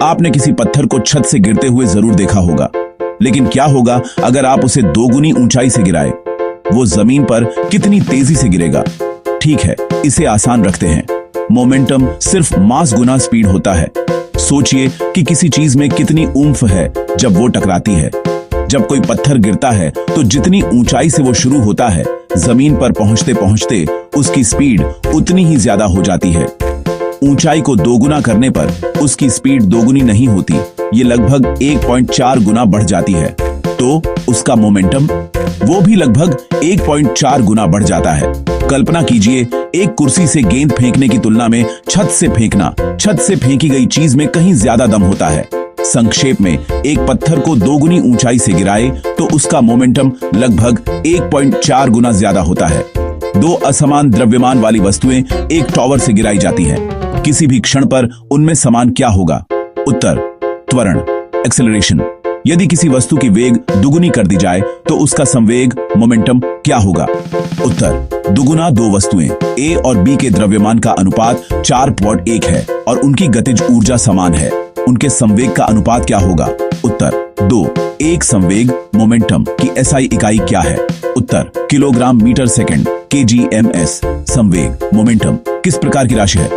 आपने किसी पत्थर को छत से गिरते हुए जरूर देखा होगा, लेकिन क्या होगा अगर आप उसे दोगुनी ऊंचाई से गिराए? वो जमीन पर कितनी तेजी से गिरेगा? ठीक है, इसे आसान रखते हैं। मोमेंटम सिर्फ मास गुना स्पीड होता है। सोचिए कि किसी चीज में कितनी ऊंफ है जब वो टकराती है। जब कोई पत्थर गिरता है तो जितनी ऊंचाई से वो शुरू होता है, जमीन पर पहुंचते पहुंचते उसकी स्पीड उतनी ही ज्यादा हो जाती है। ऊंचाई को दोगुना करने पर उसकी स्पीड दोगुनी नहीं होती, ये लगभग 1.4 गुना बढ़ जाती है। तो उसका मोमेंटम वो भी लगभग 1.4 गुना बढ़ जाता है। कल्पना कीजिए, एक कुर्सी से गेंद फेंकने की तुलना में छत से फेंकना, छत से फेंकी गई चीज में कहीं ज्यादा दम होता है। संक्षेप में, एक पत्थर को दोगुनी ऊंचाई से गिराए तो उसका मोमेंटम लगभग 1.4 गुना ज्यादा होता है। दो असमान द्रव्यमान वाली वस्तुएं एक टॉवर से गिराई जाती हैं। किसी भी क्षण पर उनमें समान क्या होगा? उत्तर: त्वरण, एक्सेलरेशन। यदि किसी वस्तु की वेग दुगुनी कर दी जाए तो उसका संवेग मोमेंटम क्या होगा? उत्तर: दुगुना दो वस्तुएं ए और बी के द्रव्यमान का अनुपात 4.1 है और उनकी गतिज ऊर्जा समान है। उनके संवेग का अनुपात क्या होगा? उत्तर: 2। एक संवेग मोमेंटम की एसआई इकाई क्या है? उत्तर: किलोग्राम मीटर सेकंड, kgms। संवेग मोमेंटम किस प्रकार की राशि है?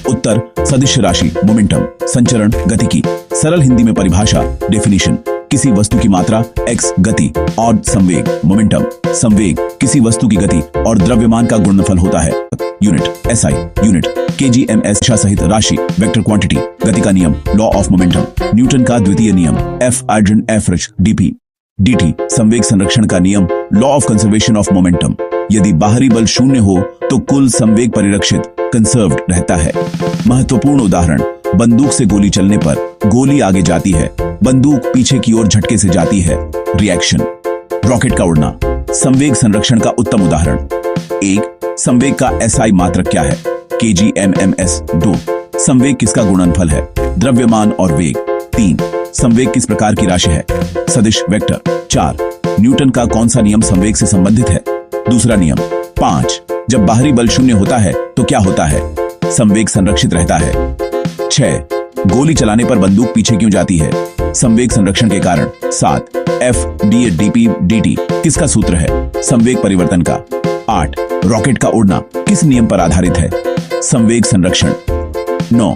उत्तर: सदिश राशि, मोमेंटम, संचरण, गतिकी। सरल हिंदी में परिभाषा, डेफिनेशन: किसी वस्तु की मात्रा x गति और संवेग मोमेंटम। संवेग किसी वस्तु की गति और द्रव्यमान का गुणनफल होता है। यूनिट SI, यूनिट kgms सहित राशि, वेक्टर क्वांटिटी। गति का नियम, लॉ ऑफ मोमेंटम। न्यूटन का द्वितीय नियम, F urgent F rich dp dt। संवेग संरक्षण का नियम, law of conservation of momentum. यदि बाहरी बल शून्य हो तो कुल संवेग परिरक्षित, कंसर्व्ड रहता है। महत्वपूर्ण उदाहरण: बंदूक से गोली चलने पर गोली आगे जाती है, बंदूक पीछे की ओर झटके से जाती है। रिएक्शन: रॉकेट का उड़ना। संवेग संरक्षण का उत्तम उदाहरण: 1. संवेग का SI मात्रक क्या है? kgms। 2. संवेग किसका गुणनफल है? द्रव्यमान और वेग। 3. संवेग किस प्रकार की राशि है? सदिश, वेक्टर। 4. न्यूटन का कौन सा नियम संवेग से संबंधित है? दूसरा नियम। 5. जब बाहरी बल शून्य होता है तो क्या होता है? संवेग संरक्षित रहता है। 6. गोली चलाने पर बंदूक पीछे क्यों जाती है? संवेग संरक्षण के कारण। 7. F dp dt किसका सूत्र है? संवेग परिवर्तन का। 8. रॉकेट का उड़ना किस नियम पर आधारित है? संवेग संरक्षण। 9.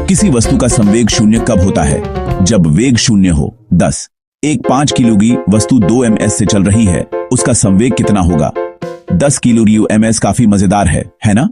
किसी वस्तु का संवेग शून्य कब होता है? जब वेग शून्य हो। 10. एक 5 किलो की वस्तु 2 ms से चल रही है, उसका संवेग कितना होगा? 10 किलो ms काफी मजेदार है ना?